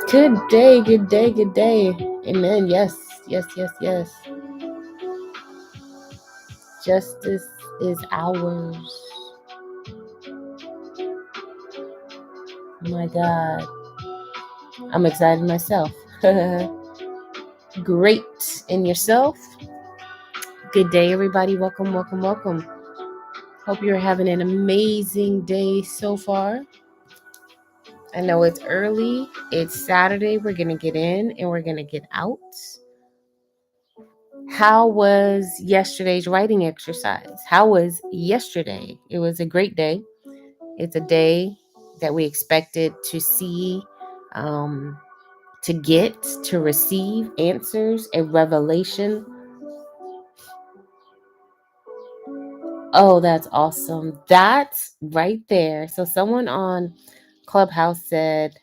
Good day, good day, good day. Amen. Yes, yes, yes, yes. Justice is ours. My God. I'm excited myself. Great. And yourself? Good day, everybody. Welcome, welcome, welcome. Hope you're having an amazing day so far. I know it's early. It's Saturday. We're going to get in and we're going to get out. How was yesterday's writing exercise? How was yesterday? It was a great day. It's a day that we expected to see, to get, to receive answers, a revelation. Oh, that's awesome. That's right there. So someone on Clubhouse said,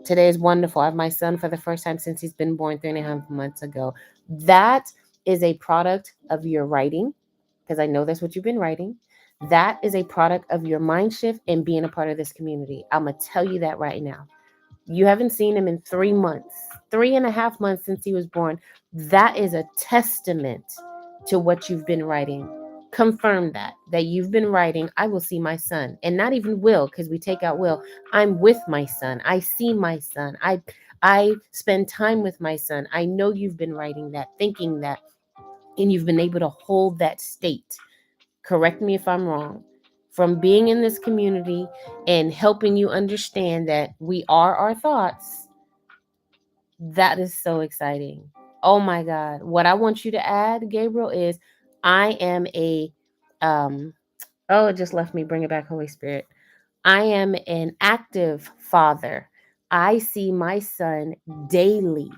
today is wonderful. I have my son for the first time since he's been born 3.5 months ago. That is a product of your writing, because I know that's what you've been writing. That is a product of your mind shift and being a part of this community. I'm going to tell you that right now. You haven't seen him in 3 months, 3.5 months since he was born. That is a testament to what you've been writing. Confirm that you've been writing, I will see my son. And not even will, because we take out will. I'm with my son. I see my son. I spend time with my son. I know you've been writing that, thinking that, and you've been able to hold that state. Correct me if I'm wrong. From being in this community and helping you understand that we are our thoughts, that is so exciting. Oh my God. What I want you to add, Gabriel, is I am oh, it just left me. Bring it back, Holy Spirit. I am an active father. I see my son daily.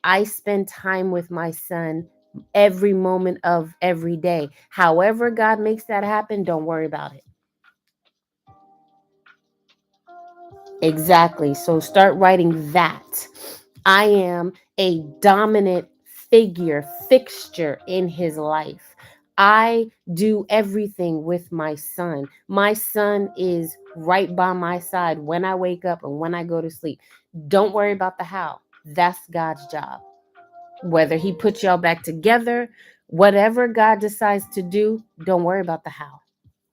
I spend time with my son every moment of every day. However, God makes that happen, don't worry about it. Exactly. So start writing that. I am a dominant fixture in his life. I do everything with my son. My son is right by my side when I wake up and when I go to sleep. Don't worry about the how. That's God's job. Whether he puts y'all back together, whatever God decides to do, don't worry about the how.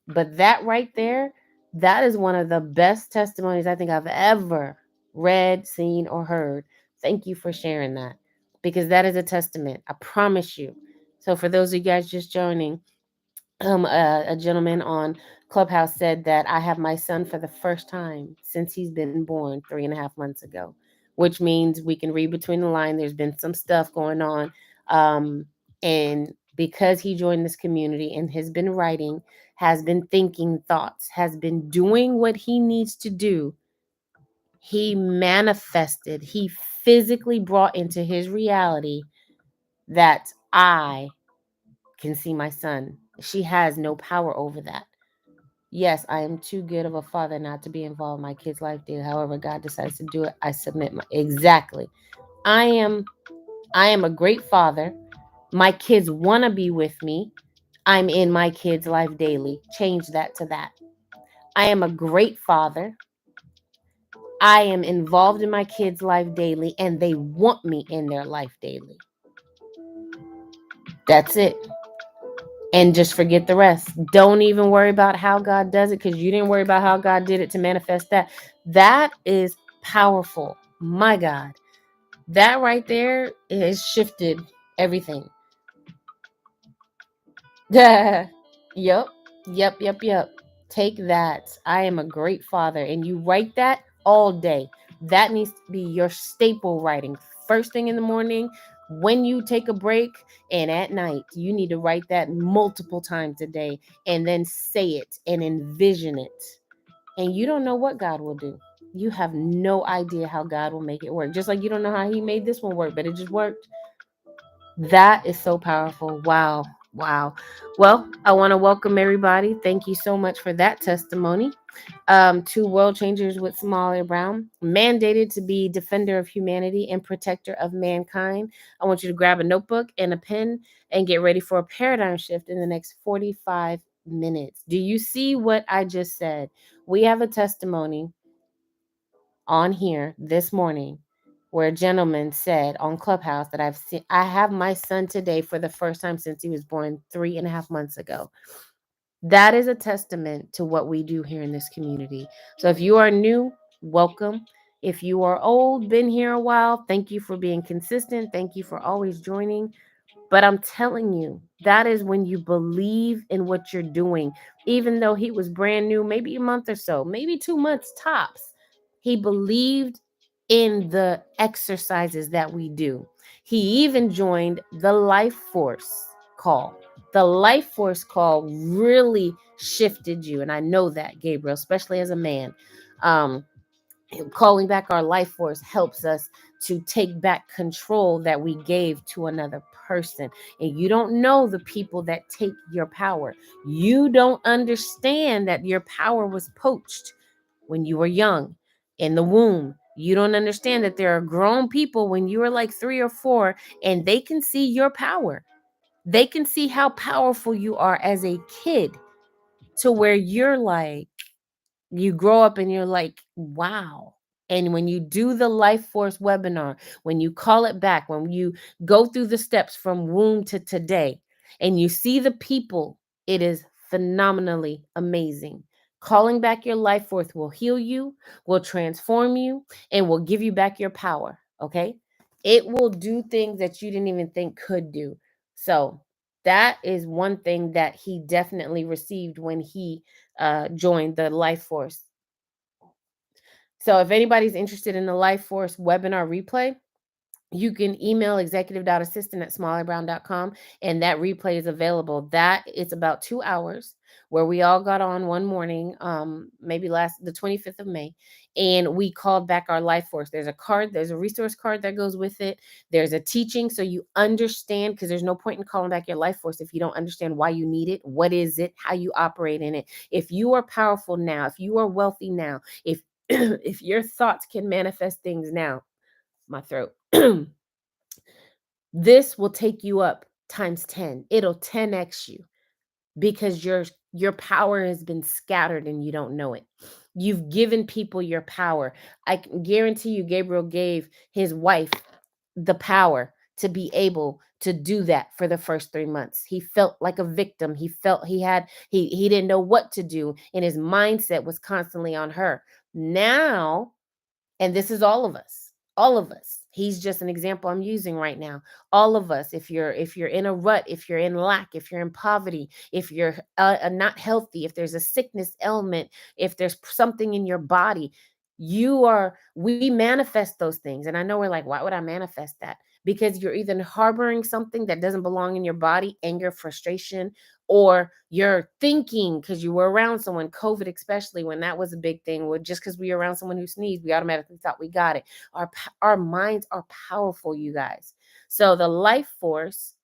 But that right there, that is one of the best testimonies I think I've ever read, seen, or heard. Thank you for sharing that, because that is a testament. I promise you. So for those of you guys just joining, a gentleman on Clubhouse said that I have my son for the first time since he's been born 3.5 months ago, which means we can read between the line. There's been some stuff going on. And because he joined this community and has been writing, has been thinking thoughts, has been doing what he needs to do, he manifested, he physically brought into his reality that I can see my son. She has no power over that. Yes, I am too good of a father not to be involved in my kid's life daily. However, God decides to do it, I submit my exactly. I am a great father. My kids want to be with me. I'm in my kid's life daily. Change that to that. I am a great father. I am involved in my kids' life daily, and they want me in their life daily. That's it. And just forget the rest. Don't even worry about how God does it, because you didn't worry about how God did it to manifest that. That is powerful. My God. That right there has shifted everything. Yep. Yep. Take that. I am a great father. And you write that all day. That needs to be your staple writing. First thing in the morning, when you take a break, and at night. You need to write that multiple times a day and then say it and envision it. And you don't know what God will do. You have no idea how God will make it work. Just like you don't know how he made this one work, but it just worked. That is so powerful. Wow. Well, I want to welcome everybody. Thank you so much for that testimony. To World Changers with Somalia Brown, mandated to be defender of humanity and protector of mankind. I want you to grab a notebook and a pen and get ready for a paradigm shift in the next 45 minutes. Do you see what I just said? We have a testimony on here this morning where a gentleman said on Clubhouse that I have my son today for the first time since he was born 3.5 months ago. That is a testament to what we do here in this community. So if you are new, welcome. If you are old, been here a while, thank you for being consistent. Thank you for always joining. But I'm telling you, that is when you believe in what you're doing. Even though he was brand new, maybe a month or so, maybe 2 months tops, he believed in the exercises that we do. He even joined the Life Force call. The Life Force call really shifted you. And I know that, Gabriel, especially as a man. Um, Calling back our life force helps us to take back control that we gave to another person. And you don't know the people that take your power. You don't understand that your power was poached when you were young in the womb. You don't understand that there are grown people when you were like 3 or 4 and they can see your power. They can see how powerful you are as a kid, to where you're like, you grow up and you're like, wow. And when you do the Life Force webinar, when you call it back, when you go through the steps from womb to today, and you see the people, it is phenomenally amazing. Calling back your life force will heal you, will transform you, and will give you back your power. Okay. It will do things that you didn't even think could do. So, that is one thing that he definitely received when he joined the Life Force. So if anybody's interested in the Life Force webinar replay, you can email executive.assistant@smallybrown.com, and that replay is available. That it's about 2 hours, where we all got on one morning, maybe the 25th of May, and we called back our life force. There's a resource card that goes with it. There's a teaching, so you understand, because there's no point in calling back your life force if you don't understand why you need it, what is it, how you operate in it. If you are powerful now, if you are wealthy now, if if your thoughts can manifest things now, my throat. This will take you up times 10. It'll 10x you, because your power has been scattered and you don't know it. You've given people your power. I can guarantee you Gabriel gave his wife the power to be able to do that for the first 3 months. He felt like a victim. He felt he didn't know what to do, and his mindset was constantly on her. Now, and this is all of us. All of us. He's just an example I'm using right now. All of us, if you're in a rut, if you're in lack, if you're in poverty, if you're not healthy, if there's a sickness ailment, if there's something in your body, we manifest those things. And I know we're like, why would I manifest that? Because you're either harboring something that doesn't belong in your body, anger, frustration, or you're thinking because you were around someone, COVID especially, when that was a big thing, well, just because we were around someone who sneezed, we automatically thought we got it. Our minds are powerful, you guys. So the life force,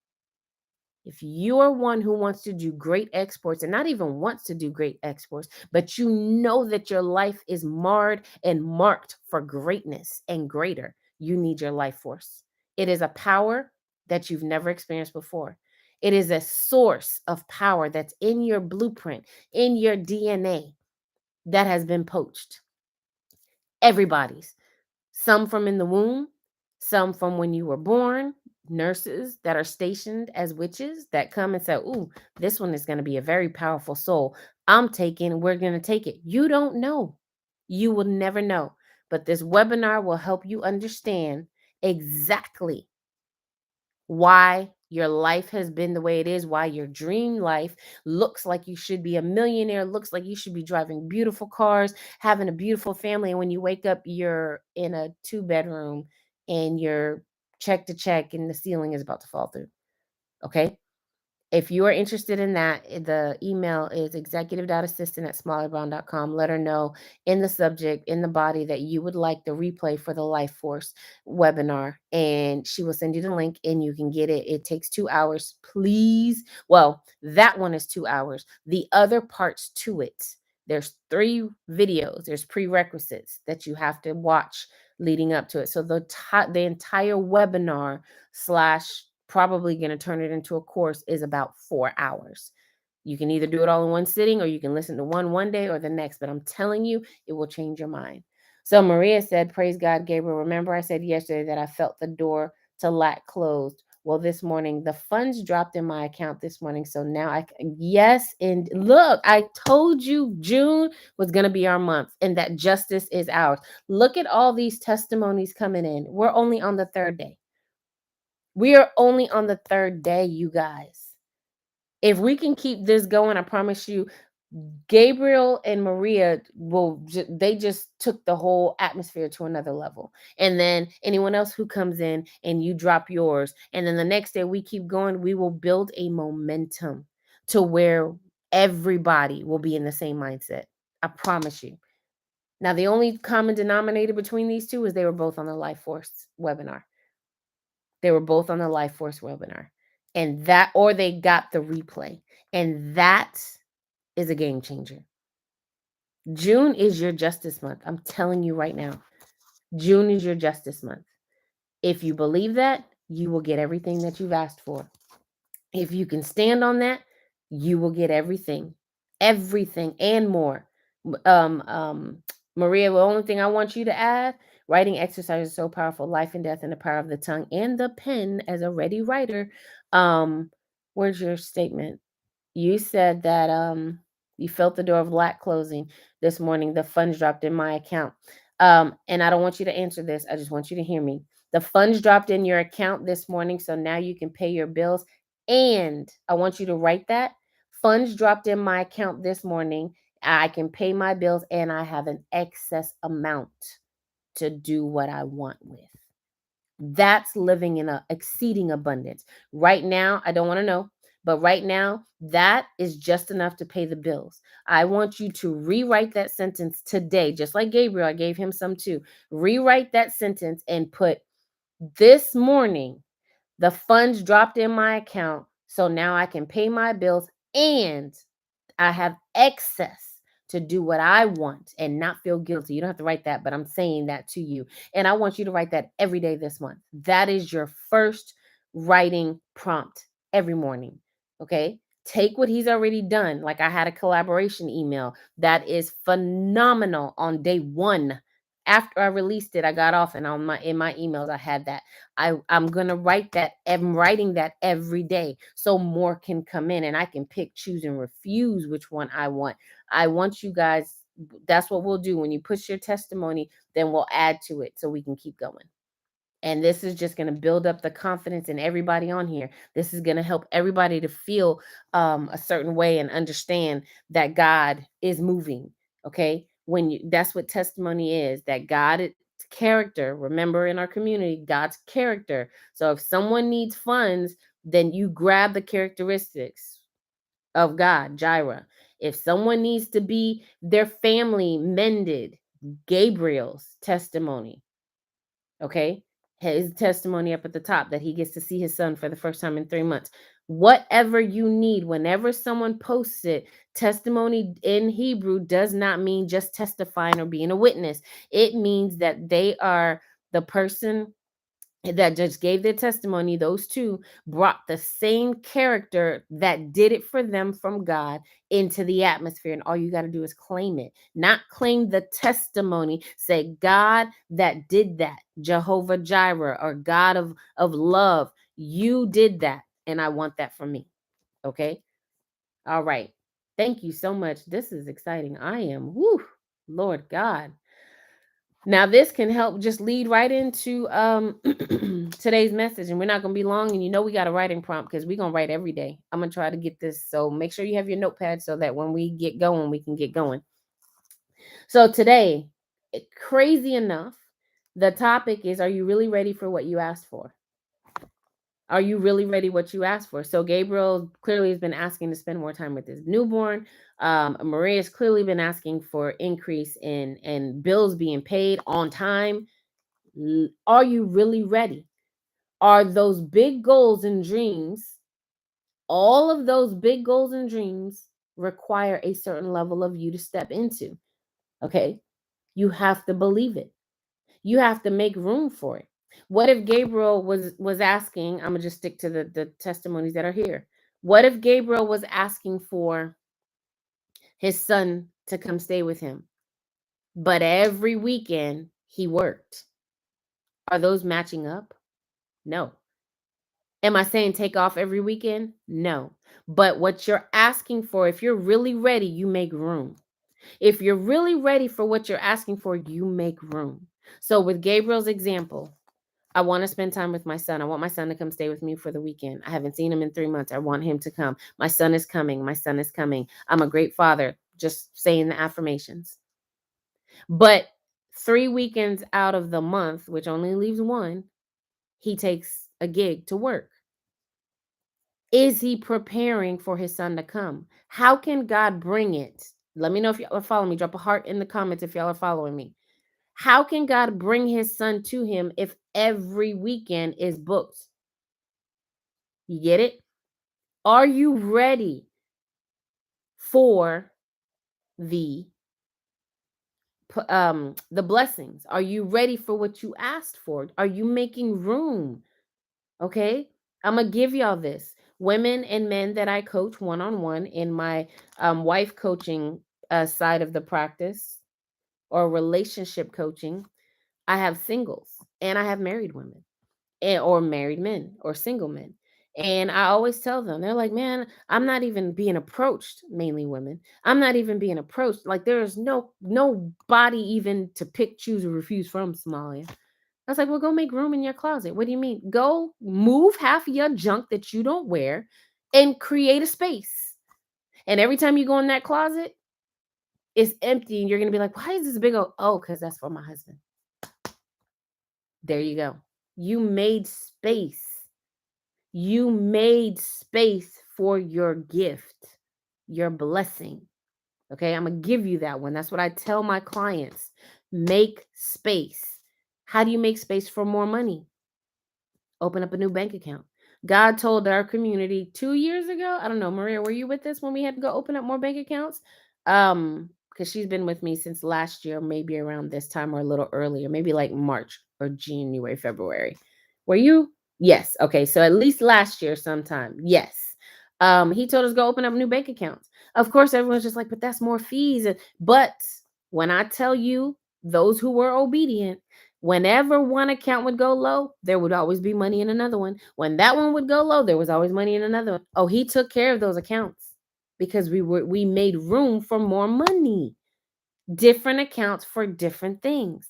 if you are one who wants to do great exports, and not even wants to do great exports, but you know that your life is marred and marked for greatness and greater, you need your life force. It is a power that you've never experienced before. It is a source of power that's in your blueprint, in your DNA, that has been poached. Everybody's. Some from in the womb, some from when you were born, nurses that are stationed as witches that come and say, ooh, this one is going to be a very powerful soul. We're going to take it. You don't know. You will never know. But this webinar will help you understand exactly why your life has been the way it is, why your dream life looks like you should be a millionaire, looks like you should be driving beautiful cars, having a beautiful family. And when you wake up, you're in a 2-bedroom and you're check to check and the ceiling is about to fall through. Okay. If you are interested in that, the email is executive.assistant@smallybrown.com. Let her know in the subject, in the body, that you would like the replay for the Life Force webinar, and she will send you the link and you can get it. It takes 2 hours, please. Well, that one is 2 hours. The other parts to it, there's 3 videos, there's prerequisites that you have to watch leading up to it. So the entire webinar slash probably going to turn it into a course is about 4 hours. You can either do it all in one sitting or you can listen to one day or the next, but I'm telling you, it will change your mind. So Maria said, praise God, Gabriel. Remember, I said yesterday that I felt the door to lack closed. Well, this morning, the funds dropped in my account this morning. So now yes. And look, I told you June was going to be our month and that justice is ours. Look at all these testimonies coming in. We're only on the third day. We are only on the third day, you guys. If we can keep this going, I promise you, Gabriel and Maria they just took the whole atmosphere to another level. And then anyone else who comes in and you drop yours, and then the next day we keep going, we will build a momentum to where everybody will be in the same mindset. I promise you. Now, the only common denominator between these two is they were both on the Life Force webinar. They were both on the Life Force webinar. And that, or they got the replay. And that is a game changer. June is your justice month. I'm telling you right now. June is your justice month. If you believe that, you will get everything that you've asked for. If you can stand on that, you will get everything and more. Maria, the only thing I want you to add, writing exercise is so powerful. Life and death in the power of the tongue and the pen as a ready writer. Where's your statement? You said that you felt the door of lack closing this morning. The funds dropped in my account. And I don't want you to answer this. I just want you to hear me. The funds dropped in your account this morning, so now you can pay your bills. And I want you to write that. Funds dropped in my account this morning. I can pay my bills and I have an excess amount to do what I want with. That's living in a exceeding abundance. Right now, I don't want to know, but right now, that is just enough to pay the bills. I want you to rewrite that sentence today, just like Gabriel, I gave him some too. Rewrite that sentence and put, this morning, the funds dropped in my account, so now I can pay my bills and I have excess to do what I want and not feel guilty. You don't have to write that, but I'm saying that to you. And I want you to write that every day this month. That is your first writing prompt every morning. Okay. Take what he's already done. Like I had a collaboration email that is phenomenal on day one. After I released it, I got off and on my in my emails, I had that. I'm gonna write that. I'm writing that every day so more can come in and I can pick, choose, and refuse which one I want. I want you guys. That's what we'll do when you push your testimony. Then we'll add to it so we can keep going. And this is just going to build up the confidence in everybody on here. This is going to help everybody to feel a certain way and understand that God is moving. Okay. That's what testimony is, that God character. Remember, in our community, God's character. So if someone needs funds, then you grab the characteristics of God, Jireh. If someone needs to be their family mended, Gabriel's testimony. Okay. His testimony up at the top that he gets to see his son for the first time in 3 months. Whatever you need, whenever someone posts it, testimony in Hebrew does not mean just testifying or being a witness. It means that they are the person that just gave their testimony. Those two brought the same character that did it for them from God into the atmosphere. And all you got to do is claim it, not claim the testimony. Say, God that did that, Jehovah Jireh, or God of love, you did that. And I want that for me. Okay. All right. Thank you so much. This is exciting. I am, whoo, Lord God. Now this can help just lead right into today's message, and we're not going to be long. And we got a writing prompt because we're going to write every day. I'm going to try to get this, so make sure you have your notepad so that when we get going, we can get going. So today, crazy enough, the topic is, are you really ready for what you asked for? Are you really ready what you asked for? So Gabriel clearly has been asking to spend more time with his newborn. Maria's clearly been asking for increase in bills being paid on time. Are you really ready? Are those big goals and dreams, all of those big goals and dreams require a certain level of you to step into? Okay. You have to believe it. You have to make room for it. What if Gabriel was asking, I'm gonna just stick to the testimonies that are here. What if Gabriel was asking for his son to come stay with him? but every weekend he worked. Are those matching up? No. Am I saying take off every weekend? No. But what you're asking for, if you're really ready, you make room. If you're really ready for what you're asking for, you make room. So, with Gabriel's example, I want to spend time with my son. I want my son to come stay with me for the weekend. I haven't seen him in 3 months. I want him to come. My son is coming. My son is coming. I'm a great father. Just saying the affirmations. But 3 weekends out of the month, which only leaves one, he takes a gig to work. Is he preparing for his son to come? How can God bring it? Let me know if y'all are following me. Drop a heart in the comments if y'all are following me. How can God bring his son to him if every weekend is booked? You get it? Are you ready for the the blessings? Are you ready for what you asked for? Are you making room? Okay? I'm going to give y'all this. Women and men that I coach one-on-one in my wife coaching side of the practice, or relationship coaching, I have singles and I have married women, or married men, or single men. And I always tell them, they're like, man, I'm not even being approached, mainly women. I'm not even being approached. Like, there is nobody even to pick, choose, or refuse from Somalia. I was like, well, go make room in your closet. What do you mean? Go move half of your junk that you don't wear and create a space. And every time you go in that closet, it's empty. And you're going to be like, why is this big? Oh, because that's for my husband. There you go. You made space. You made space for your gift, your blessing. Okay, I'm going to give you that one. That's what I tell my clients. Make space. How do you make space for more money? Open up a new bank account. God told our community 2 years ago. I don't know, Maria, were you with us when we had to go open up more bank accounts? Because she's been with me since last year, maybe around this time or a little earlier, maybe like March or January, February. Were you? Yes. Okay. So at least last year sometime. Yes. He told us go open up new bank accounts. Of course, everyone's just like, but that's more fees. But when I tell you, those who were obedient, whenever one account would go low, there would always be money in another one. When that one would go low, there was always money in another one. Oh, he took care of those accounts because we made room for more money. Different accounts for different things.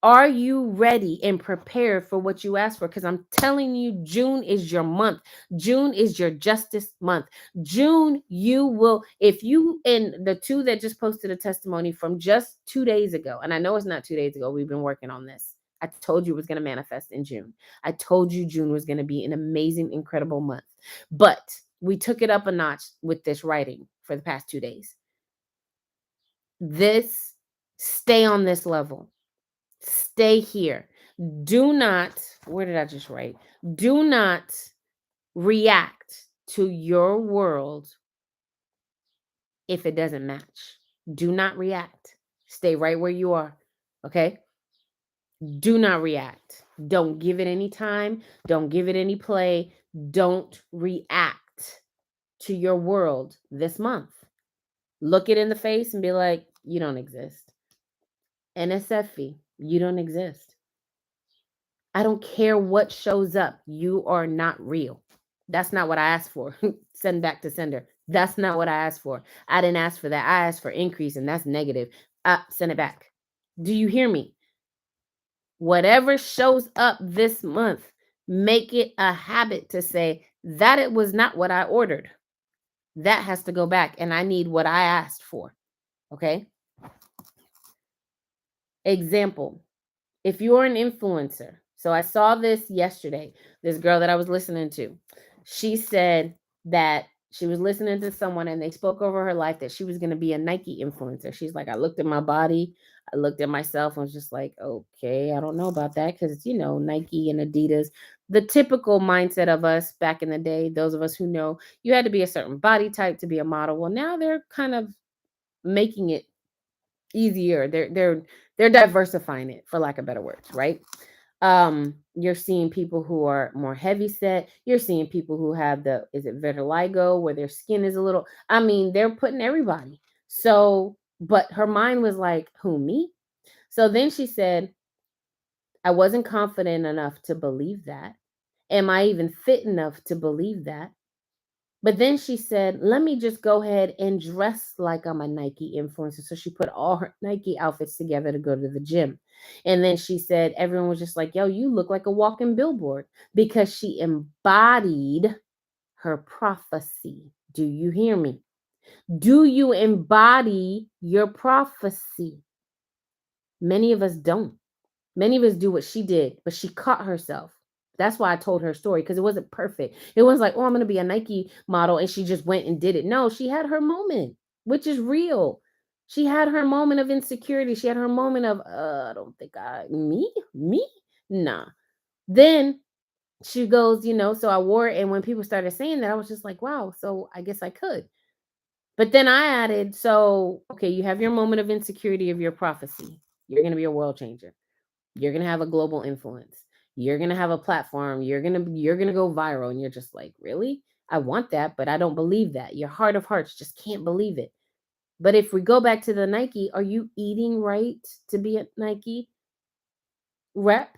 Are you ready and prepared for what you asked for? Because I'm telling you, June is your month. June is your justice month. June, you will, if you, and the two that just posted a testimony from just 2 days ago, and I know it's not 2 days ago, we've been working on this. I told you it was going to manifest in June. I told you June was going to be an amazing, incredible month. But we took it up a notch with this writing for the past 2 days. Stay on this level. Stay here. Do not, where did I just write? Do not react to your world if it doesn't match. Do not react. Stay right where you are. Okay? Do not react. Don't give it any time. Don't give it any play. Don't react to your world this month. Look it in the face and be like, you don't exist. NSFE, you don't exist. I don't care what shows up. You are not real. That's not what I asked for. Send back to sender. That's not what I asked for. I didn't ask for that. I asked for increase, and that's negative. Send it back. Do you hear me? Whatever shows up this month, make it a habit to say that it was not what I ordered. That has to go back, and I need what I asked for. Okay? Example. If you're an influencer, so I saw this yesterday, this girl that I was listening to, she said that she was listening to someone and they spoke over her life that she was going to be a Nike influencer. She's like, I looked at my body, I looked at myself and was just like, okay, I don't know about that because, Nike and Adidas, the typical mindset of us back in the day, those of us who know you had to be a certain body type to be a model. Well, now they're kind of making it easier. They're diversifying it, for lack of better words, right? You're seeing people who are more heavy set. You're seeing people who have is it vitiligo, where their skin is a little, they're putting everybody. So, but her mind was like, who, me? So then she said, I wasn't confident enough to believe that. Am I even fit enough to believe that? But then she said, let me just go ahead and dress like I'm a Nike influencer. So she put all her Nike outfits together to go to the gym. And then she said, everyone was just like, yo, you look like a walking billboard because she embodied her prophecy. Do you hear me? Do you embody your prophecy? Many of us don't. Many of us do what she did, but she caught herself. That's why I told her story because it wasn't perfect. It was like, oh, I'm going to be a Nike model. And she just went and did it. No, she had her moment, which is real. She had her moment of insecurity. She had her moment of, I don't think me? Nah. Then she goes, so I wore it. And when people started saying that, I was just like, wow, so I guess I could. But then I added, so, okay, you have your moment of insecurity of your prophecy. You're going to be a world changer. You're going to have a global influence. You're going to have a platform. You're going to go viral. And you're just like, really? I want that, but I don't believe that. Your heart of hearts just can't believe it. But if we go back to the Nike, are you eating right to be a Nike rep?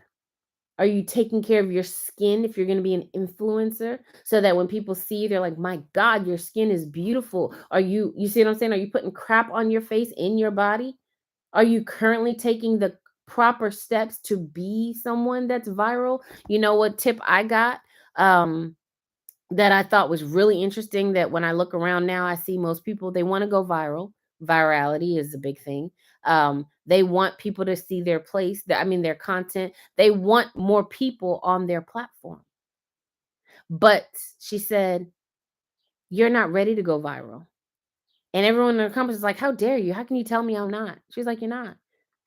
Are you taking care of your skin if you're going to be an influencer so that when people see you, they're like, my God, your skin is beautiful. You see what I'm saying? Are you putting crap on your face in your body? Are you currently taking the proper steps to be someone that's viral? You know what tip I got that I thought was really interesting, that when I look around now, I see most people, they want to go viral. Virality is a big thing. They want people to see their place, their content. They want more people on their platform. But she said, you're not ready to go viral. And everyone in the comments is like, how dare you? How can you tell me I'm not? She's like, you're not.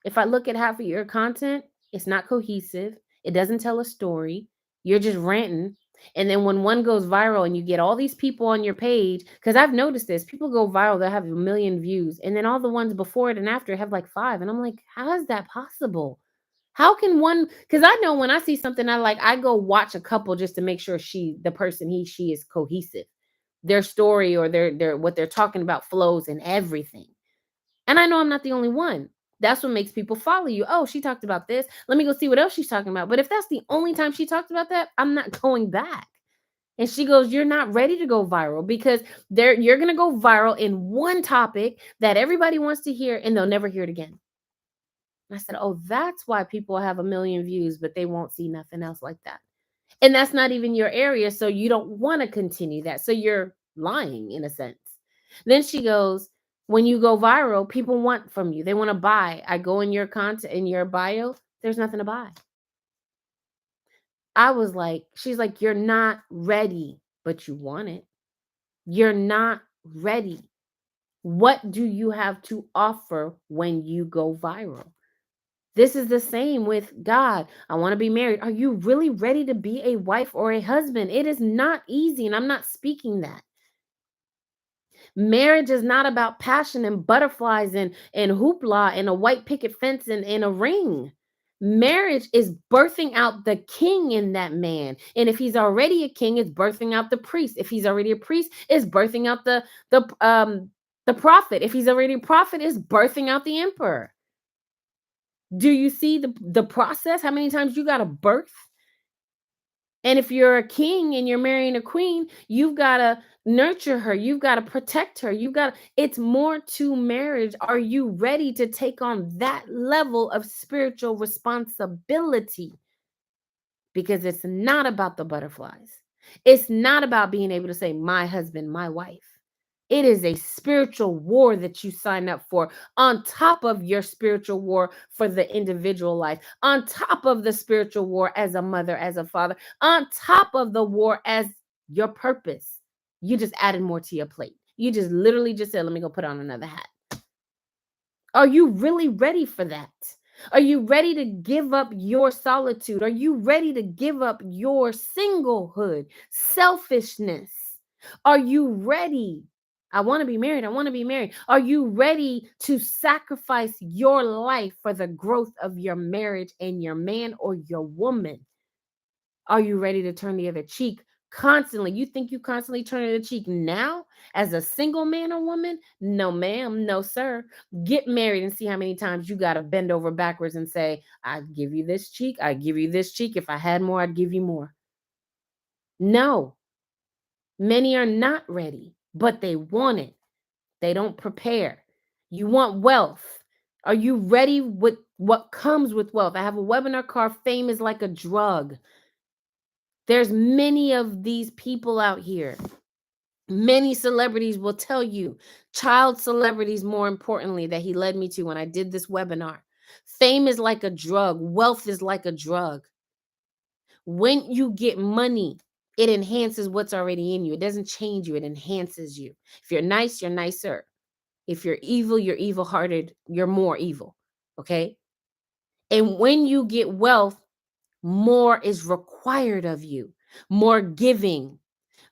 If I look at half of your content, it's not cohesive. It doesn't tell a story. You're just ranting. And then when one goes viral and you get all these people on your page, because I've noticed this, people go viral, they'll have 1,000,000 views. And then all the ones before it and after have like 5. And I'm like, how is that possible? How can one? Because I know when I see something I like, I go watch a couple just to make sure the person, she is cohesive. Their story or their what they're talking about flows and everything. And I know I'm not the only one. That's what makes people follow you. Oh, she talked about this. Let me go see what else she's talking about. But if that's the only time she talked about that, I'm not going back. And she goes, you're not ready to go viral because you're going to go viral in one topic that everybody wants to hear and they'll never hear it again. And I said, oh, that's why people have 1,000,000 views, but they won't see nothing else like that. And that's not even your area. So you don't want to continue that. So you're lying in a sense. Then she goes, when you go viral, people want from you. They want to buy. I go in your content, in your bio, there's nothing to buy. I was like, she's like, you're not ready, but you want it. You're not ready. What do you have to offer when you go viral? This is the same with God. I want to be married. Are you really ready to be a wife or a husband? It is not easy, and I'm not speaking that. Marriage is not about passion and butterflies and hoopla and a white picket fence and a ring. Marriage is birthing out the king in that man. And if he's already a king, it's birthing out the priest. If he's already a priest, it's birthing out the prophet. If he's already a prophet, it's birthing out the emperor. Do you see the process? How many times you got to birth? And if you're a king and you're marrying a queen, you've got to nurture her. You've got to protect her. It's more to marriage. Are you ready to take on that level of spiritual responsibility? Because it's not about the butterflies. It's not about being able to say, my husband, my wife. It is a spiritual war that you sign up for, on top of your spiritual war for the individual life, on top of the spiritual war as a mother, as a father, on top of the war as your purpose. You just added more to your plate. You just literally just said, let me go put on another hat. Are you really ready for that? Are you ready to give up your solitude? Are you ready to give up your singlehood, selfishness? Are you ready? I want to be married. I want to be married. Are you ready to sacrifice your life for the growth of your marriage and your man or your woman? Are you ready to turn the other cheek Constantly. You think you constantly turning the cheek now as a single man or woman? No, ma'am. No, sir. Get married and see how many times you got to bend over backwards and say, I'd give you this cheek. I'd give you this cheek. If I had more, I'd give you more. No, many are not ready, but they want it. They don't prepare. You want wealth. Are you ready with what comes with wealth? I have a webinar called Fame is Like a Drug. There's many of these people out here. Many celebrities will tell you, child celebrities, more importantly, that he led me to when I did this webinar. Fame is like a drug. Wealth is like a drug. When you get money, it enhances what's already in you. It doesn't change you, it enhances you. If you're nice, you're nicer. If you're evil hearted, you're more evil. Okay. And when you get wealth, more is required of you, more giving,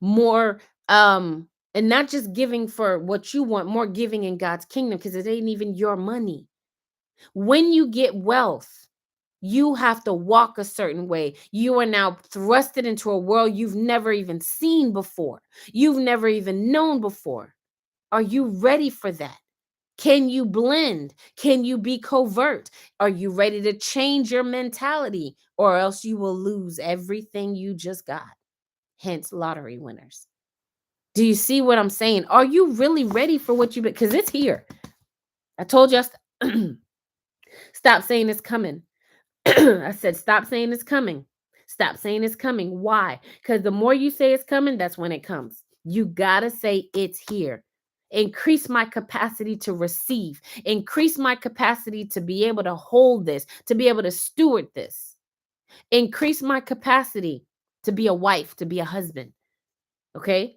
more, and not just giving for what you want, more giving in God's kingdom because it ain't even your money. When you get wealth, you have to walk a certain way. You are now thrusted into a world you've never even seen before. You've never even known before. Are you ready for that? Can you blend? Can you be covert? Are you ready to change your mentality? Or else you will lose everything you just got. Hence, lottery winners. Do you see what I'm saying? Are you really ready for what you, because it's here. I told you, stop saying it's coming. I said, stop saying it's coming. Stop saying it's coming. Why? Because the more you say it's coming, that's when it comes. You got to say it's here. Increase my capacity to receive. Increase my capacity to be able to hold this, to be able to steward this. Increase my capacity to be a wife, to be a husband. Okay?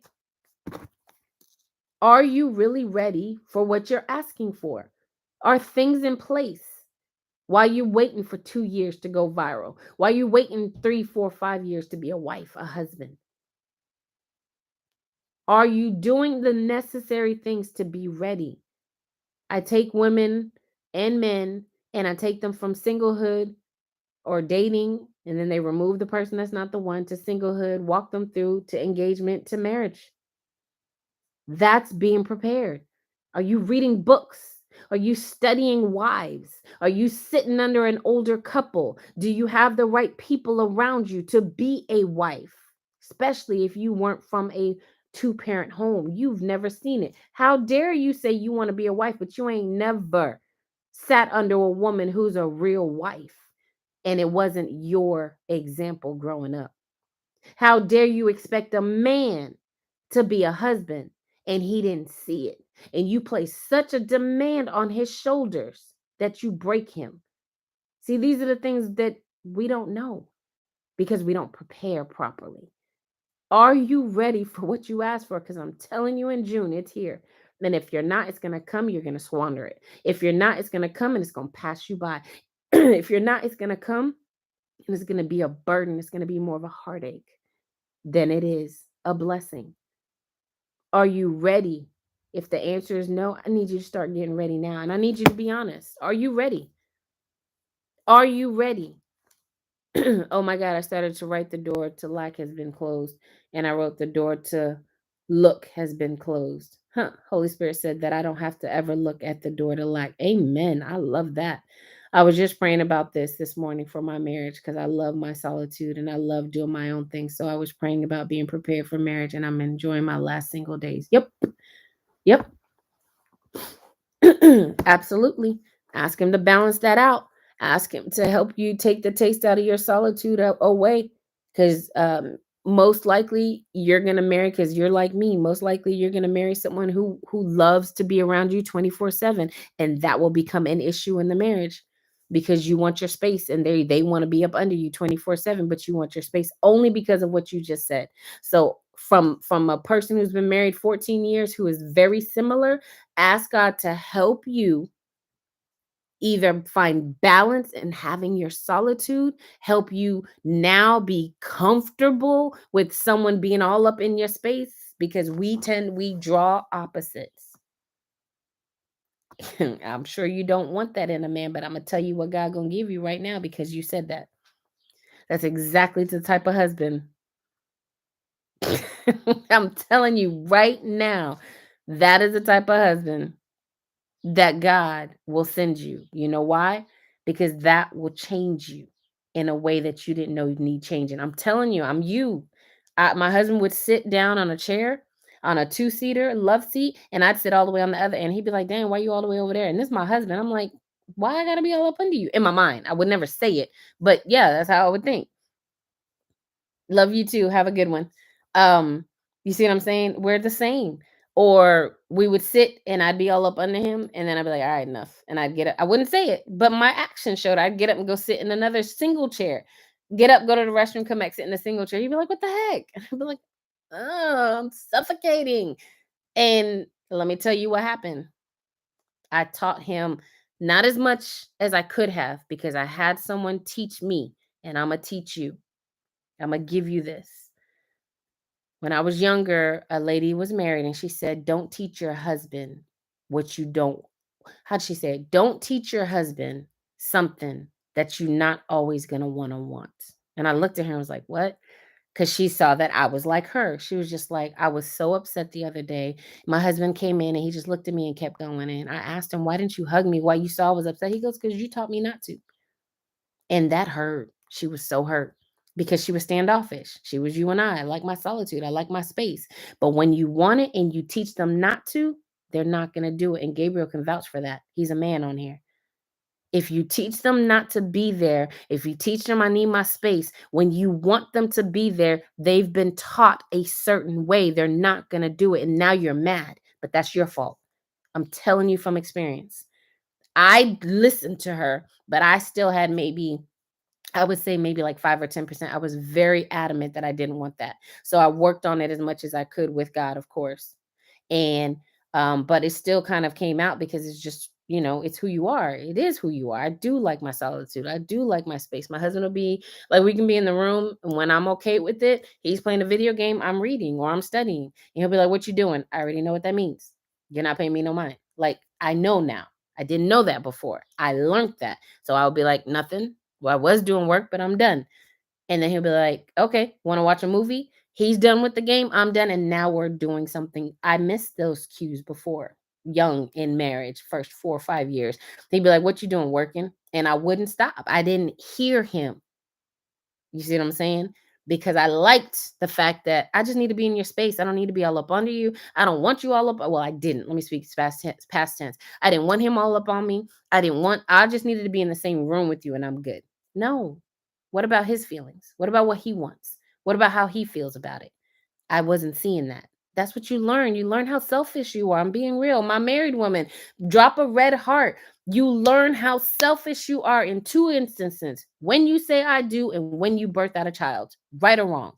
Are you really ready for what you're asking for? Are things in place? While you're waiting for 2 years to go viral, while you're waiting 3, 4, 5 years to be a wife, a husband, are you doing the necessary things to be ready? I take women and men and I take them from singlehood or dating, and then they remove the person that's not the one to singlehood, walk them through to engagement to marriage. That's being prepared. Are you reading books? Are you studying wives? Are you sitting under an older couple? Do you have the right people around you to be a wife? Especially if you weren't from a two-parent home. You've never seen it. How dare you say you want to be a wife, but you ain't never sat under a woman who's a real wife and it wasn't your example growing up? How dare you expect a man to be a husband and he didn't see it? And you place such a demand on his shoulders that you break him. See, these are the things that we don't know because we don't prepare properly. Are you ready for what you asked for? Because I'm telling you, in June, it's here. And if you're not, it's going to come, you're going to squander it. If you're not, it's going to come and it's going to pass you by. If you're not, it's going to come and it's going to be a burden. It's going to be more of a heartache than it is a blessing. Are you ready? If the answer is no, I need you to start getting ready now. And I need you to be honest. Are you ready? Are you ready? Oh my God, I started to write the door to lack has been closed. And I wrote the door to look has been closed. Huh. Holy Spirit said that I don't have to ever look at the door to lack. Amen. I love that. I was just praying about this morning for my marriage because I love my solitude and I love doing my own thing. So I was praying about being prepared for marriage and I'm enjoying my last single days. Yep. Yep. Absolutely. Ask him to balance that out. Ask him to help you take the taste out of your solitude away. Because most likely you're gonna marry, because you're like me, most likely you're gonna marry someone who loves to be around you 24/7. And that will become an issue in the marriage because you want your space and they want to be up under you 24/7, but you want your space only because of what you just said. So from a person who's been married 14 years who is very similar, ask God to help you either find balance in having your solitude, help you now be comfortable with someone being all up in your space, because we draw opposites. I'm sure you don't want that in a man, but I'm gonna tell you what God gonna give you right now because you said that. That's exactly the type of husband I'm telling you right now, that is the type of husband that God will send you. You know why? Because that will change you in a way that you didn't know you need changing. I'm telling you, I'm you. My husband would sit down on a chair, on a two-seater love seat, and I'd sit all the way on the other end. He'd be like, "Dang, why you all the way over there?" And this is my husband. I'm like, "Why I gotta be all up under you?" In my mind, I would never say it, but yeah, that's how I would think. Love you too. Have a good one. Um, you see what I'm saying? We're the same. Or we would sit and I'd be all up under him, and then I'd be like, all right, enough. And I'd get up. I wouldn't say it, but my action showed. I'd get up and go sit in another single chair. Get up, go to the restroom, come back, sit in a single chair. He'd be like, what the heck? And I'd be like, oh, I'm suffocating. And let me tell you what happened. I taught him not as much as I could have because I had someone teach me, and I'm going to teach you. I'm going to give you this. When I was younger, a lady was married and she said, don't teach your husband what you don't. How'd she say it? Don't teach your husband something that you're not always going to want. And I looked at her and was like, what? Because she saw that I was like her. She was just like, I was so upset the other day. My husband came in and he just looked at me and kept going. And I asked him, why didn't you hug me? Why you saw I was upset? He goes, because you taught me not to. And that hurt. She was so hurt because she was standoffish. She was you and I like my solitude. I like my space. But when you want it and you teach them not to, they're not going to do it. And Gabriel can vouch for that. He's a man on here. If you teach them not to be there, if you teach them I need my space, when you want them to be there, they've been taught a certain way. They're not going to do it. And now you're mad, but that's your fault. I'm telling you from experience. I listened to her, but I still had maybe I would say maybe like 5 or 10%. I was very adamant that I didn't want that. So I worked on it as much as I could with God, of course. And but it still kind of came out because it's just, it's who you are. It is who you are. I do like my solitude. I do like my space. My husband will be like, we can be in the room, and when I'm okay with it, he's playing a video game, I'm reading or I'm studying. And he'll be like, what you doing? I already know what that means. You're not paying me no mind. Like, I know now. I didn't know that before. I learned that. So I'll be like, nothing. Well, I was doing work, but I'm done. And then he'll be like, okay, want to watch a movie? He's done with the game. I'm done. And now we're doing something. I missed those cues before, young in marriage, first 4 or 5 years. He'd be like, what you doing, working? And I wouldn't stop. I didn't hear him. You see what I'm saying? Because I liked the fact that I just need to be in your space. I don't need to be all up under you. I don't want you all up. Well, I didn't. Let me speak past tense. I didn't want him all up on me. I just needed to be in the same room with you and I'm good. No. What about his feelings? What about what he wants? What about how he feels about it? I wasn't seeing that. That's what you learn. You learn how selfish you are. I'm being real. My married woman, drop a red heart. You learn how selfish you are in two instances, when you say I do and when you birth out a child, right or wrong.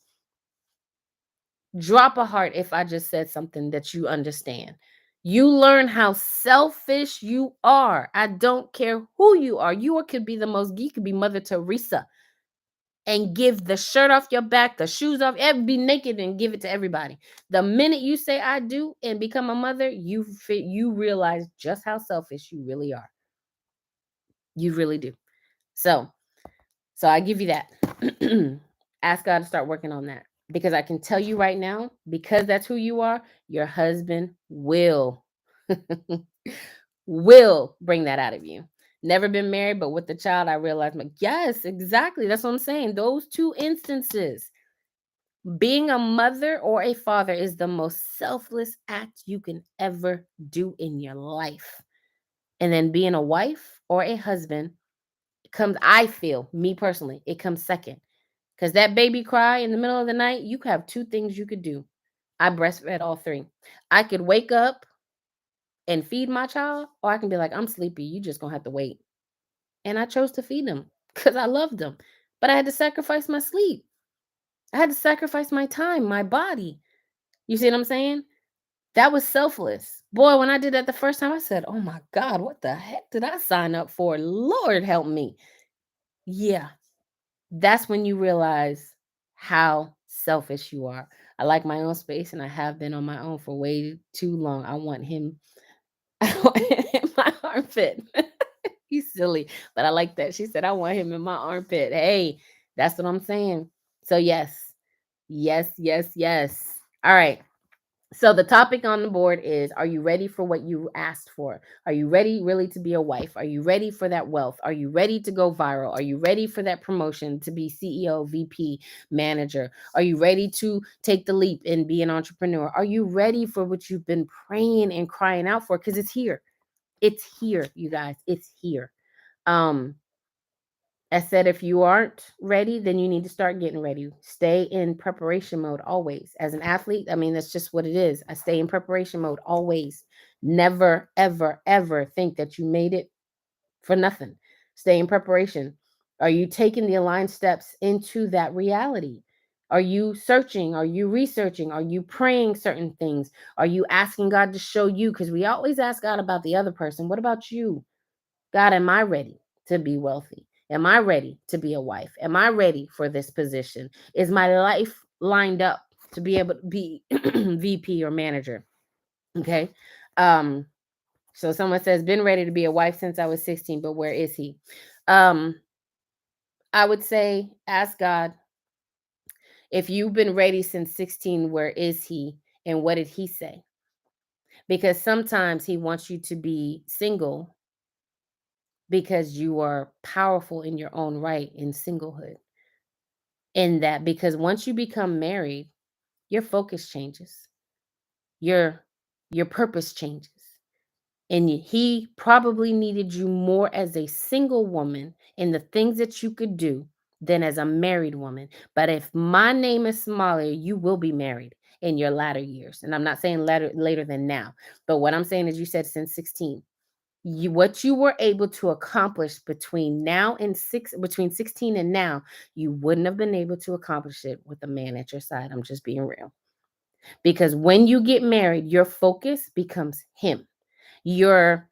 Drop a heart if I just said something that you understand. You learn how selfish you are. I don't care who you are. Could be the most geek, could be Mother Teresa and give the shirt off your back, the shoes off, be naked and give it to everybody. The minute you say I do and become a mother, you realize just how selfish you really are. You really do. So I give you that. Ask God to start working on that. Because I can tell you right now, because that's who you are, your husband will bring that out of you. Never been married, but with the child, I realized, like, yes, exactly. That's what I'm saying. Those two instances, being a mother or a father is the most selfless act you can ever do in your life. And then being a wife or a husband comes, I feel, me personally, it comes second. Because that baby cry in the middle of the night, you could have two things you could do. I breastfed all three. I could wake up and feed my child, or I can be like, I'm sleepy. You just gonna have to wait. And I chose to feed him because I loved him. But I had to sacrifice my sleep. I had to sacrifice my time, my body. You see what I'm saying? That was selfless. Boy, when I did that the first time, I said, oh my God, what the heck did I sign up for? Lord help me. Yeah, that's when you realize how selfish you are. I like my own space and I have been on my own for way too long. I want him in my armpit. He's silly, but I like that. She said, I want him in my armpit. Hey, that's what I'm saying. So, yes. Yes, yes, yes. All right. So the topic on the board is, are you ready for what you asked for? Are you ready really to be a wife? Are you ready for that wealth? Are you ready to go viral? Are you ready for that promotion to be CEO, VP, manager? Are you ready to take the leap and be an entrepreneur? Are you ready for what you've been praying and crying out for? Because it's here. It's here, you guys. It's here. Um, I said, if you aren't ready, then you need to start getting ready. Stay in preparation mode always. As an athlete, I mean, that's just what it is. I stay in preparation mode always. Never, ever, ever think that you made it for nothing. Stay in preparation. Are you taking the aligned steps into that reality? Are you searching? Are you researching? Are you praying certain things? Are you asking God to show you? Because we always ask God about the other person. What about you? God, am I ready to be wealthy? Am I ready to be a wife? Am I ready for this position? Is my life lined up to be able to be VP or manager? Okay. Um, so someone says, been ready to be a wife since I was 16, but where is he? Um, I would say ask God, if you've been ready since 16, where is he? And what did he say? Because sometimes he wants you to be single because you are powerful in your own right in singlehood. In that, because once you become married, your focus changes, your your purpose changes, and he probably needed you more as a single woman in the things that you could do than as a married woman. But if my name is Somalia, you will be married in your latter years, and I'm not saying later than now, but what I'm saying is, you said since 16, what you were able to accomplish between 16 and now, you wouldn't have been able to accomplish it with a man at your side. I'm just being real. Because when you get married, your focus becomes him. Your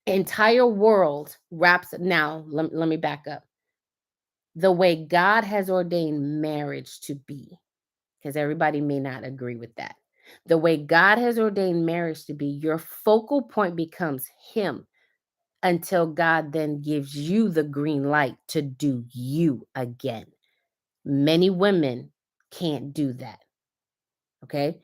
entire world wraps. Now let me back up. The way God has ordained marriage to be, because everybody may not agree with that. The way God has ordained marriage to be, your focal point becomes him, until God then gives you the green light to do you again. Many women can't do that. Okay.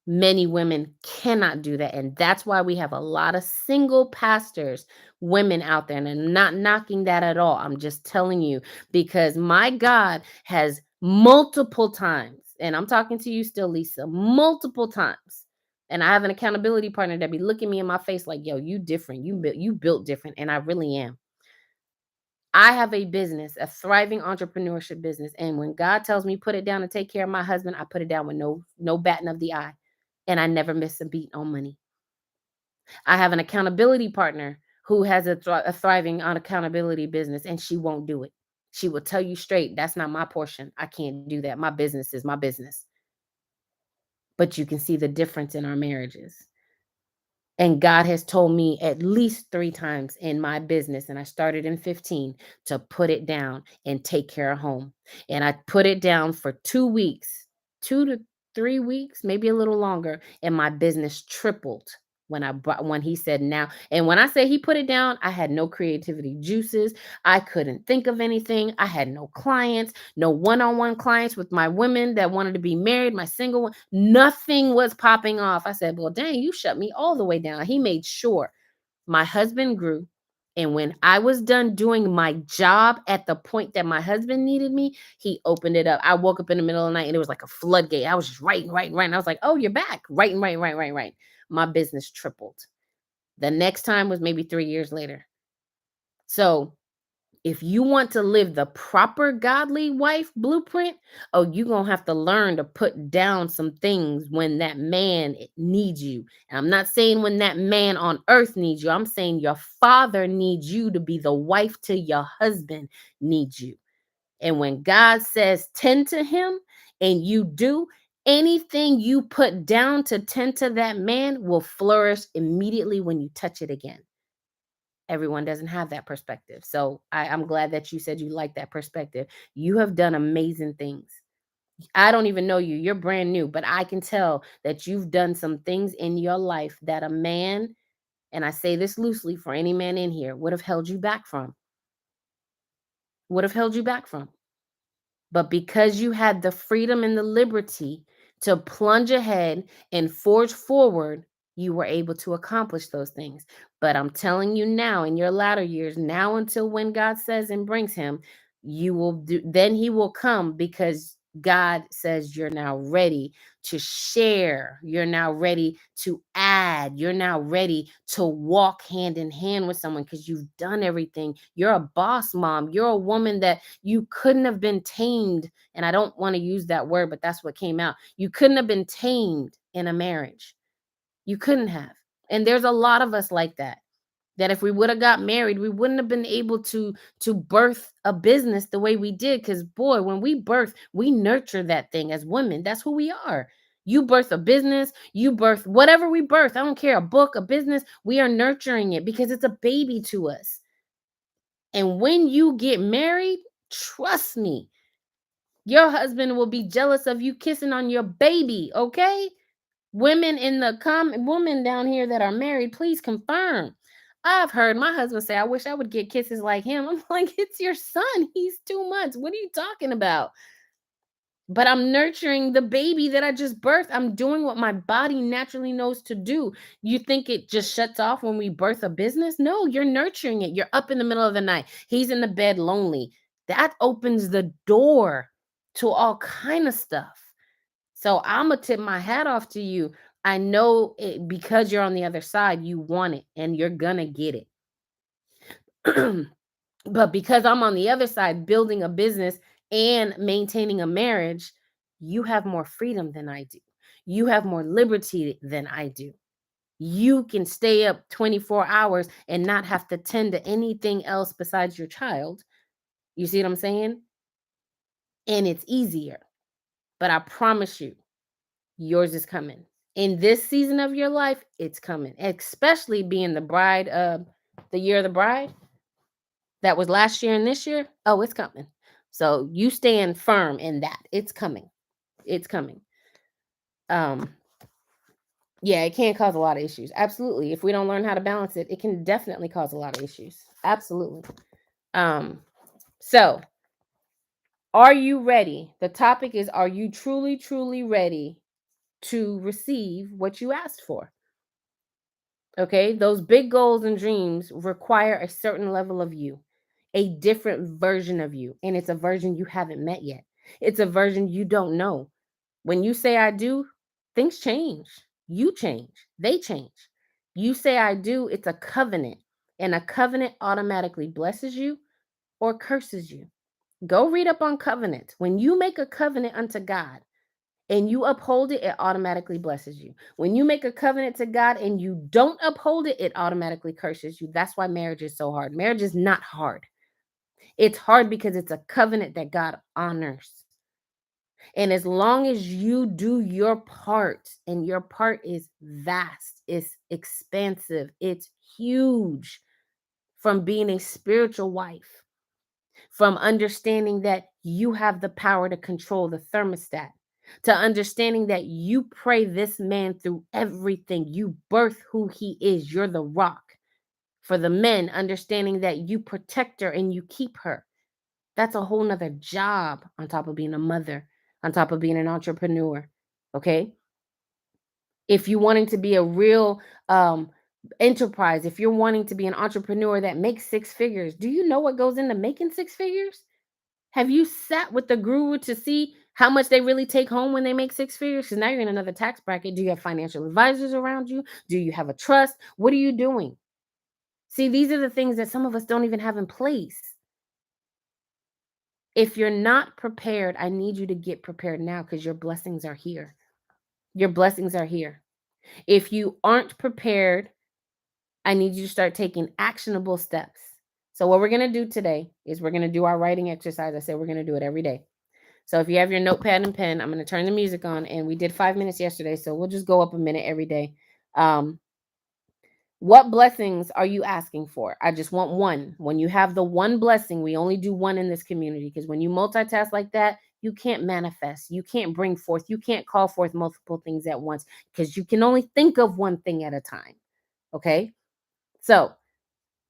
Many women cannot do that. And that's why we have a lot of single pastors, women out there. And I'm not knocking that at all. I'm just telling you, because my God has multiple times, and I'm talking to you still, Lisa, multiple times. And I have an accountability partner that be looking me in my face like, yo, you different. You built different. And I really am. I have a business, a thriving entrepreneurship business. And when God tells me put it down and take care of my husband, I put it down with no batting of the eye. And I never miss a beat on money. I have an accountability partner who has a thriving on accountability business, and she won't do it. She will tell you straight, that's not my portion. I can't do that. My business is my business. But you can see the difference in our marriages. And God has told me at least 3 times in my business, and I started in 15, to put it down and take care of home. And I put it down for 2 weeks, 2 to 3 weeks, maybe a little longer, and my business tripled when he said now. And when I say he put it down, I had no creativity juices. I couldn't think of anything. I had no clients, no one-on-one clients with my women that wanted to be married, my single one. Nothing was popping off. I said, well, dang, you shut me all the way down. He made sure my husband grew. And when I was done doing my job at the point that my husband needed me, he opened it up. I woke up in the middle of the night and it was like a floodgate. I was just writing, writing, writing. I was like, oh, you're back. Writing, writing, writing, writing, writing. My business tripled. The next time was maybe 3 years later. So if you want to live the proper godly wife blueprint, oh, you're going to have to learn to put down some things when that man needs you. And I'm not saying when that man on earth needs you. I'm saying your father needs you to be the wife to your husband needs you. And when God says tend to him and you do, anything you put down to tend to that man will flourish immediately when you touch it again. Everyone doesn't have that perspective. So I'm glad that you said you like that perspective. You have done amazing things. I don't even know you. You're brand new, but I can tell that you've done some things in your life that a man, and I say this loosely for any man in here, would have held you back from. Would have held you back from. But because you had the freedom and the liberty to plunge ahead and forge forward, you were able to accomplish those things. But I'm telling you now, in your latter years, now until when God says and brings him, you will do, then he will come because God says you're now ready to share. You're now ready to add. You're now ready to walk hand in hand with someone because you've done everything. You're a boss mom. You're a woman that you couldn't have been tamed. And I don't want to use that word, but that's what came out. You couldn't have been tamed in a marriage. You couldn't have. And there's a lot of us like that. That if we would have got married, we wouldn't have been able to birth a business the way we did. Because boy, when we birth, we nurture that thing as women. That's who we are. You birth a business, you birth whatever we birth. I don't care, a book, a business. We are nurturing it because it's a baby to us. And when you get married, trust me, your husband will be jealous of you kissing on your baby. Okay, women in the women down here that are married, please confirm. I've heard my husband say, I wish I would get kisses like him. I'm like, it's your son. He's 2 months. What are you talking about? But I'm nurturing the baby that I just birthed. I'm doing what my body naturally knows to do. You think it just shuts off when we birth a business? No, you're nurturing it. You're up in the middle of the night. He's in the bed lonely. That opens the door to all kind of stuff. So I'm gonna tip my hat off to you. I know it because you're on the other side, you want it and you're gonna get it. But because I'm on the other side building a business and maintaining a marriage, you have more freedom than I do. You have more liberty than I do. You can stay up 24 hours and not have to tend to anything else besides your child. You see what I'm saying? And it's easier. But I promise you, yours is coming. In this season of your life, it's coming. Especially being the bride of the year of the bride. That was last year and this year. Oh, it's coming. So you stand firm in that. It's coming. It's coming. Um, yeah, it can cause a lot of issues. Absolutely. If we don't learn how to balance it, it can definitely cause a lot of issues. Absolutely. Um, so are you ready? The topic is, are you truly, truly ready to receive what you asked for? Okay, those big goals and dreams require a certain level of you, a different version of you, and it's a version you haven't met yet. It's a version you don't know. When you say I do, things change. You change. They change. You say I do, it's a covenant, and a covenant automatically blesses you or curses you. Go read up on covenants. When you make a covenant unto God, and you uphold it, it automatically blesses you. When you make a covenant to God and you don't uphold it, it automatically curses you. That's why marriage is so hard. Marriage is not hard. It's hard because it's a covenant that God honors. And as long as you do your part, and your part is vast, it's expansive, it's huge, from being a spiritual wife, from understanding that you have the power to control the thermostat, to understanding that you pray this man through everything. You birth who he is. You're the rock. For the men, understanding that you protect her and you keep her. That's a whole nother job on top of being a mother, on top of being an entrepreneur. Okay. If you wanting to be a real enterprise, if you're wanting to be an entrepreneur that makes six figures, do you know what goes into making six figures? Have you sat with the guru to see how much they really take home when they make six figures? Because now you're in another tax bracket. Do you have financial advisors around you? Do you have a trust? What are you doing? See, these are the things that some of us don't even have in place. If you're not prepared, I need you to get prepared now because your blessings are here. Your blessings are here. If you aren't prepared, I need you to start taking actionable steps. So, what we're going to do today is we're going to do our writing exercise. I said we're going to do it every day. So if you have your notepad and pen, I'm going to turn the music on. And we did 5 minutes yesterday, so we'll just go up a minute every day. What blessings are you asking for? I just want one. When you have the one blessing, we only do one in this community, because when you multitask like that, you can't manifest. You can't bring forth. You can't call forth multiple things at once because you can only think of one thing at a time. Okay. So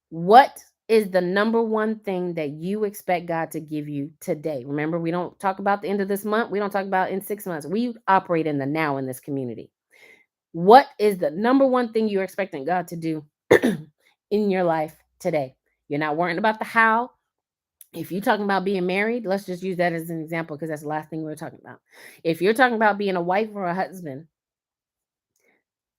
what is the number one thing that you expect God to give you today? Remember, we don't talk about the end of this month. We don't talk about in 6 months. We operate in the now in this community. What is the number one thing you're expecting God to do in your life today? You're not worrying about the how. If you're talking about being married, let's just use that as an example because that's the last thing we were talking about. If you're talking about being a wife or a husband,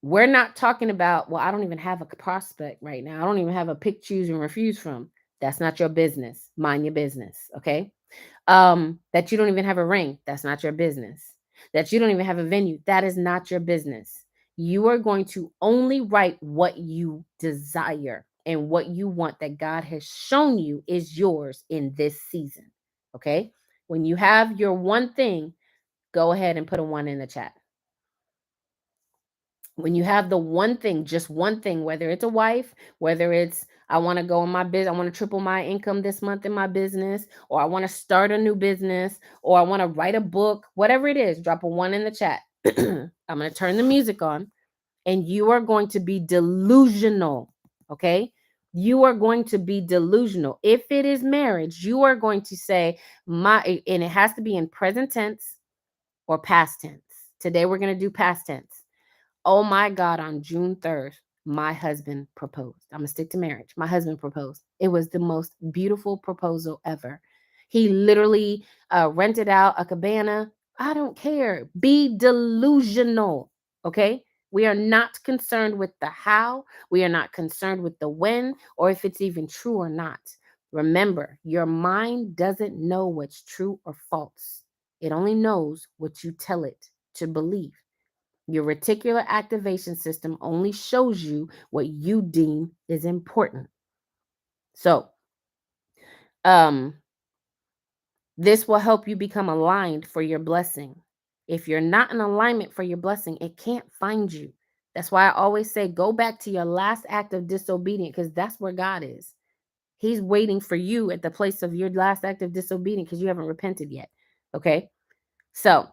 we're not talking about, well, I don't even have a prospect right now. I don't even have a pick, choose, and refuse from. That's not your business. Mind your business. Okay. That you don't even have a ring. That's not your business. That you don't even have a venue. That is not your business. You are going to only write what you desire and what you want that God has shown you is yours in this season. Okay. When you have your one thing, go ahead and put a one in the chat. When you have the one thing, just one thing, whether it's a wife, whether it's I want to go in my business, I want to triple my income this month in my business, or I want to start a new business, or I want to write a book, whatever it is, drop a one in the chat. I'm going to turn the music on and you are going to be delusional. Okay. You are going to be delusional. If it is marriage, you are going to say, and it has to be in present tense or past tense. Today, we're going to do past tense. Oh my God, on June 3rd, my husband proposed. I'm going to stick to marriage. My husband proposed. It was the most beautiful proposal ever. He literally rented out a cabana. I don't care. Be delusional. Okay. We are not concerned with the how. We are not concerned with the when or if it's even true or not. Remember, your mind doesn't know what's true or false. It only knows what you tell it to believe. Your reticular activation system only shows you what you deem is important. So, this will help you become aligned for your blessing. If you're not in alignment for your blessing, it can't find you. That's why I always say go back to your last act of disobedience because that's where God is. He's waiting for you at the place of your last act of disobedience because you haven't repented yet. Okay? So,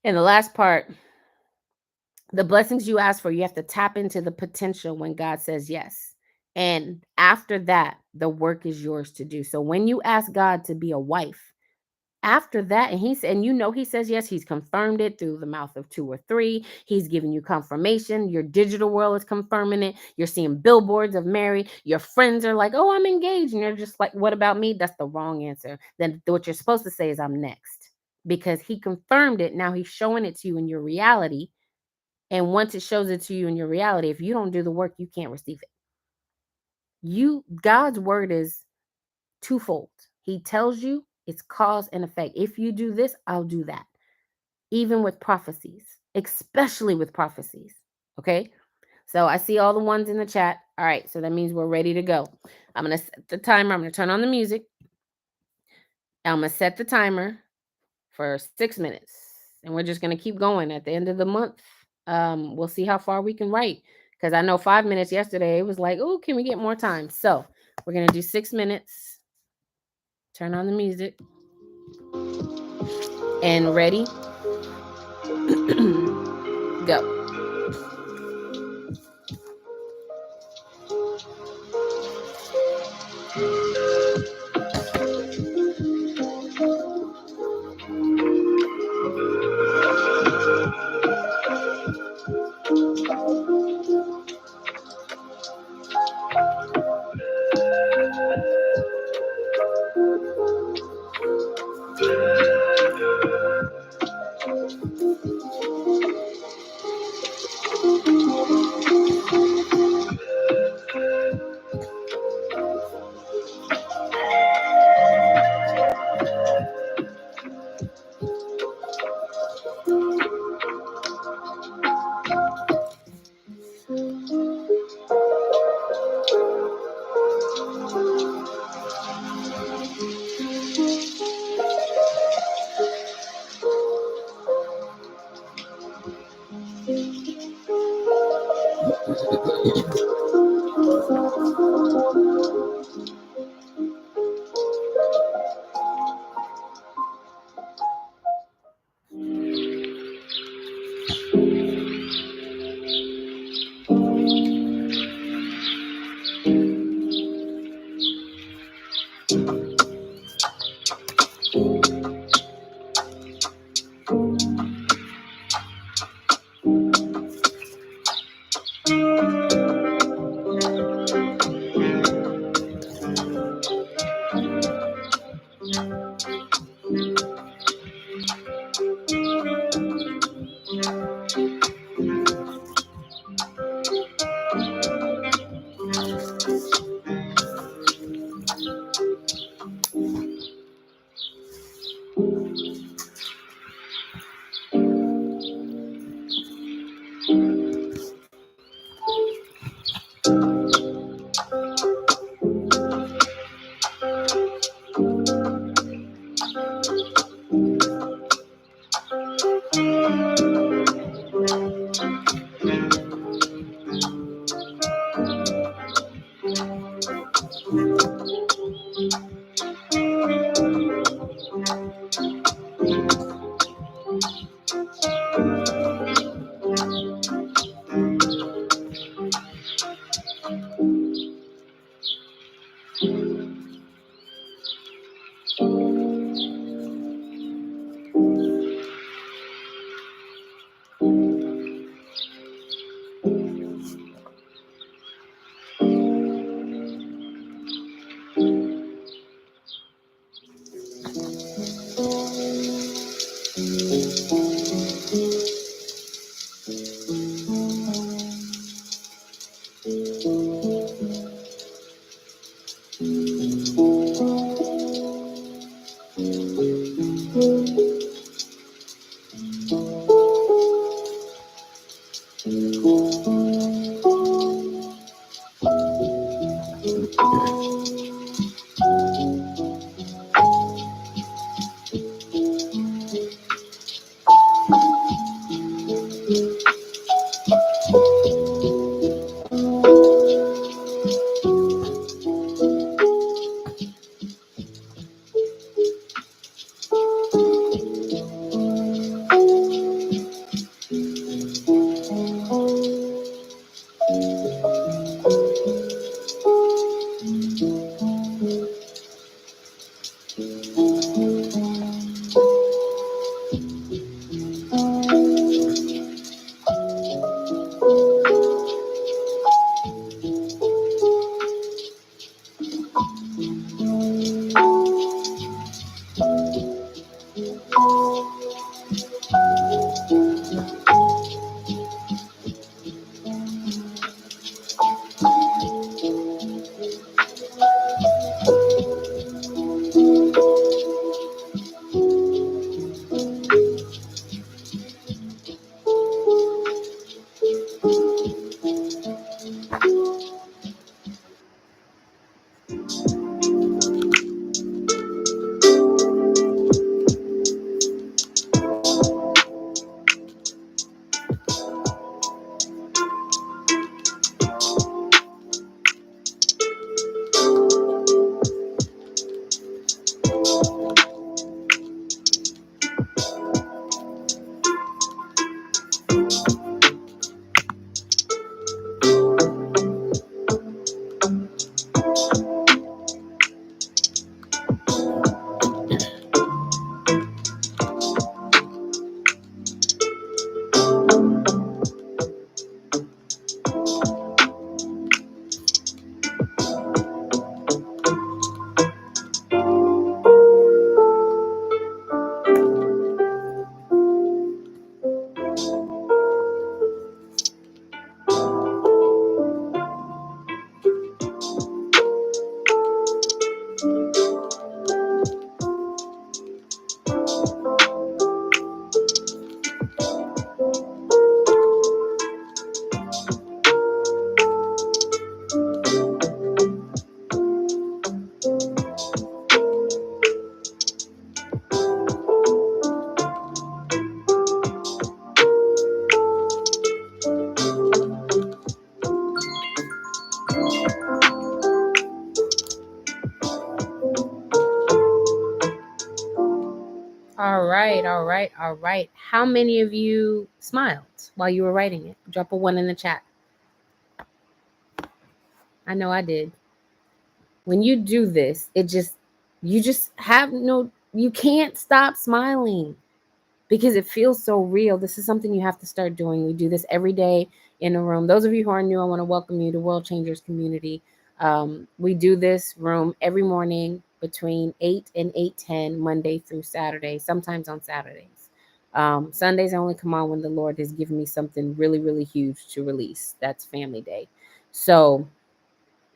in the last part, the blessings you ask for, you have to tap into the potential when God says yes. And after that, the work is yours to do. So when you ask God to be a wife, after that, and he said, and you know, he says yes, he's confirmed it through the mouth of 2 or 3. He's giving you confirmation. Your digital world is confirming it. You're seeing billboards of married. Your friends are like, oh, I'm engaged. And you're just like, what about me? That's the wrong answer. Then what you're supposed to say is I'm next because he confirmed it. Now he's showing it to you in your reality. And once it shows it to you in your reality, if you don't do the work, you can't receive it. God's word is twofold. He tells you it's cause and effect. If you do this, I'll do that. Even with prophecies, especially with prophecies. Okay. So I see all the ones in the chat. All right. So that means we're ready to go. I'm going to set the timer. I'm going to turn on the music. I'm going to set the timer for 6 minutes. And we're just going to keep going at the end of the month. We'll see how far we can write. Because I know 5 minutes yesterday, it was like, oh, can we get more time? So we're going to do 6 minutes. Turn on the music. And ready? Go. All right, all right, all right. How many of you smiled while you were writing it? Drop a 1 in the chat. I know I did. When you do this, you just have you can't stop smiling because it feels so real. This is something you have to start doing. We do this every day in a room. Those of you who are new, I want to welcome you to World Changers Community. We do this room every morning between 8 and 8:10, Monday through Saturday, sometimes on Saturdays. Sundays I only come on when the Lord has given me something really, really huge to release. That's Family Day. So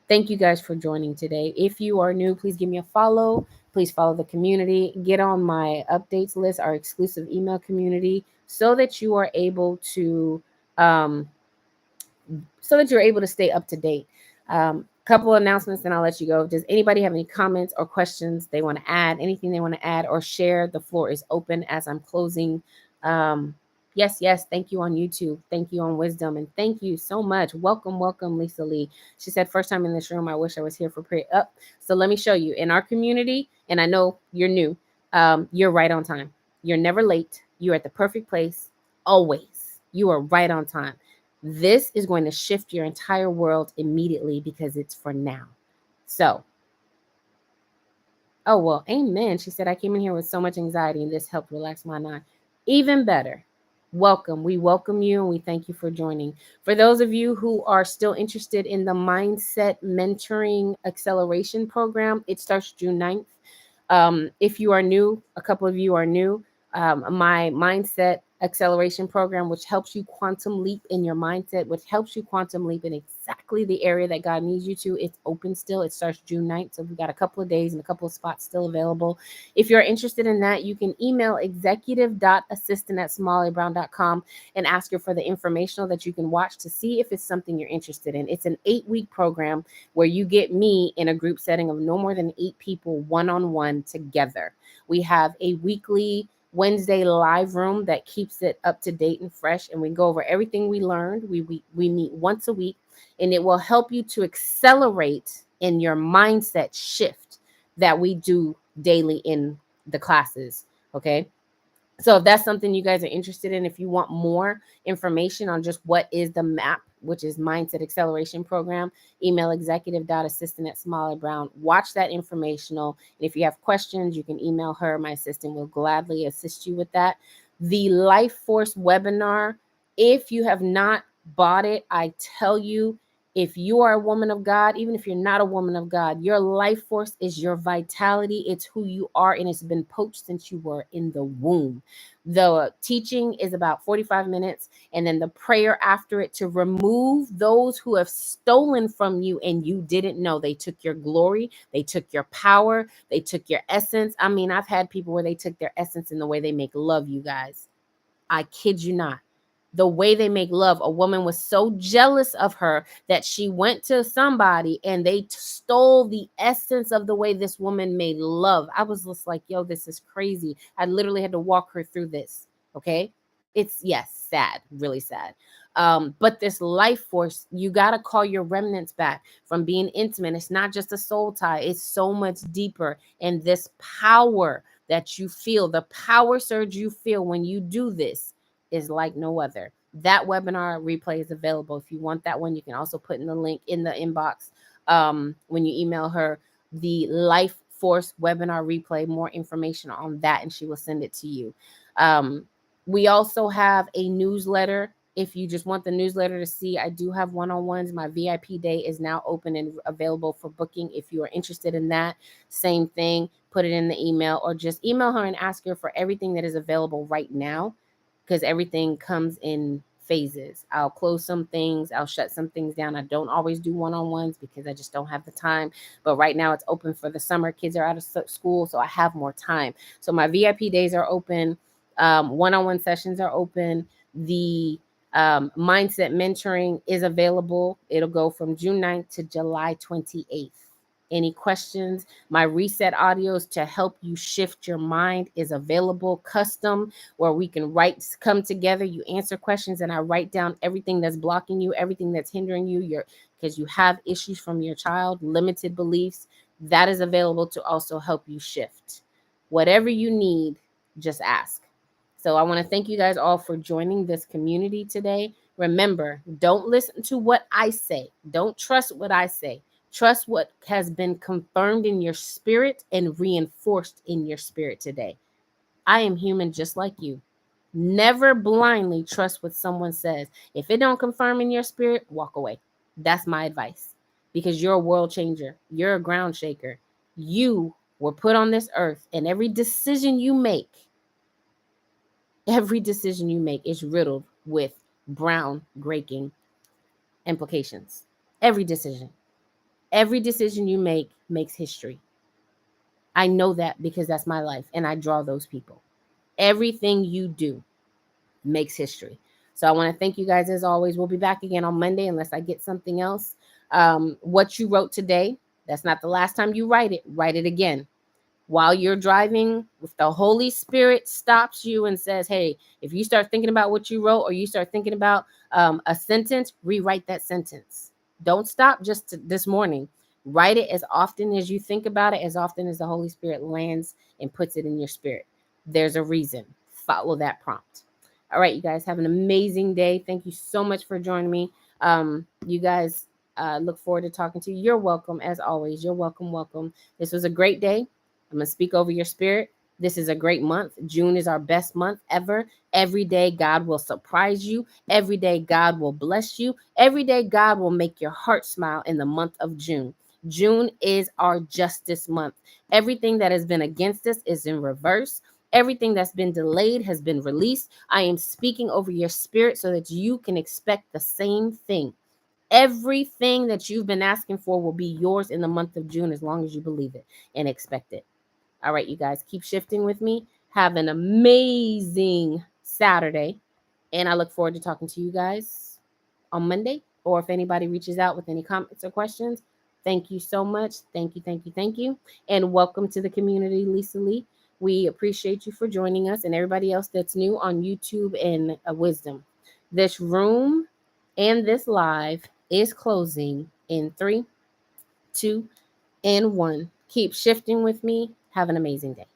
thank you guys for joining today. If you are new, please give me a follow. Please follow the community. Get on my updates list, our exclusive email community, so that you are able to um, stay up to date. Couple of announcements, and I'll let you go. Does anybody have any comments or questions they want to add? Anything they want to add or share? The floor is open as I'm closing. Yes. Thank you on YouTube. Thank you on Wisdom. And thank you so much. Welcome, Lisa Lee. She said, first time in this room. I wish I was here for prayer. So let me show you. In our community, and I know you're new, you're right on time. You're never late. You're at the perfect place. Always. You are right on time. This is going to shift your entire world immediately because it's for now. So, oh, well, amen. She said, I came in here with so much anxiety and this helped relax my mind. Even better. Welcome. We welcome you and we thank you for joining. For those of you who are still interested in the Mindset Mentoring Acceleration Program, it starts June 9th. If you are new, a couple of you are new, my Mindset Acceleration Program, which helps you quantum leap in your mindset, which helps you quantum leap in exactly the area that God needs you to. It's open still. It starts June 9th. So we've got a couple of days and a couple of spots still available. If you're interested in that, you can email executive.assistant@somalibrown.com and ask her for the informational that you can watch to see if it's something you're interested in. It's an 8-week program where you get me in a group setting of no more than 8 people one-on-one together. We have a weekly Wednesday live room that keeps it up to date and fresh, and we go over everything we learned. We meet once a week, and it will help you to accelerate in your mindset shift that we do daily in the classes. Okay. So if that's something you guys are interested in, if you want more information on just what is the MAP, which is Mindset Acceleration Program, email executive.assistant@somalibrown. Watch that informational. And if you have questions, you can email her. My assistant will gladly assist you with that. The Life Force webinar, if you have not bought it, I tell you, if you are a woman of God, even if you're not a woman of God, your life force is your vitality. It's who you are, and it's been poached since you were in the womb. The teaching is about 45 minutes, and then the prayer after it to remove those who have stolen from you and you didn't know. They took your glory, they took your power, they took your essence. I mean, I've had people where they took their essence in the way they make love, you guys. I kid you not. The way they make love, a woman was so jealous of her that she went to somebody and they stole the essence of the way this woman made love. I was just like, yo, this is crazy. I literally had to walk her through this. Okay. It's, yes, sad, really sad. But this life force, you got to call your remnants back from being intimate. It's not just a soul tie, it's so much deeper. And this power that you feel, the power surge you feel when you do this, is like no other. That webinar replay is available. If you want that one, you can also put in the link in the inbox when you email her the Life Force webinar replay, more information on that, and she will send it to you. We also have a newsletter. If you just want the newsletter to see, I do have one-on-ones. My VIP day is now open and available for booking. If you are interested in that, same thing, put it in the email or just email her and ask her for everything that is available right now, because everything comes in phases. I'll close some things, I'll shut some things down. I don't always do one-on-ones because I just don't have the time. But right now it's open for the summer. Kids are out of school, so I have more time. So my VIP days are open. One-on-one sessions are open. The mindset mentoring is available. It'll go from June 9th to July 28th. Any questions? My reset audios to help you shift your mind is available, custom, where we can come together. You answer questions, and I write down everything that's blocking you, everything that's hindering you, because you have issues from your child, limited beliefs. That is available to also help you shift. Whatever you need, just ask. So I want to thank you guys all for joining this community today. Remember, don't listen to what I say. Don't trust what I say. Trust what has been confirmed in your spirit and reinforced in your spirit today. I am human just like you. Never blindly trust what someone says. If it don't confirm in your spirit, walk away. That's my advice. Because you're a world changer. You're a ground shaker. You were put on this earth, and every decision you make is riddled with groundbreaking implications. Every decision. Every decision you make makes history. I know that because that's my life, and I draw those people. Everything you do makes history. So I want to thank you guys as always. We'll be back again on Monday unless I get something else. What you wrote today, that's not the last time you write it again. While you're driving, if the Holy Spirit stops you and says, hey, if you start thinking about what you wrote, or you start thinking about a sentence, rewrite that sentence. Don't stop this morning. Write it as often as you think about it, as often as the Holy Spirit lands and puts it in your spirit. There's a reason. Follow that prompt. All right, you guys have an amazing day. Thank you so much for joining me. You guys, look forward to talking to you. You're welcome, as always. You're welcome, welcome. This was a great day. I'm going to speak over your spirit. This is a great month. June is our best month ever. Every day, God will surprise you. Every day, God will bless you. Every day, God will make your heart smile in the month of June. June is our justice month. Everything that has been against us is in reverse. Everything that's been delayed has been released. I am speaking over your spirit so that you can expect the same thing. Everything that you've been asking for will be yours in the month of June as long as you believe it and expect it. All right, you guys, keep shifting with me. Have an amazing Saturday. And I look forward to talking to you guys on Monday. Or if anybody reaches out with any comments or questions, thank you so much. Thank you, thank you, thank you. And welcome to the community, Lisa Lee. We appreciate you for joining us, and everybody else that's new on YouTube and Wisdom. This room and this live is closing in 3, 2, and 1. Keep shifting with me. Have an amazing day.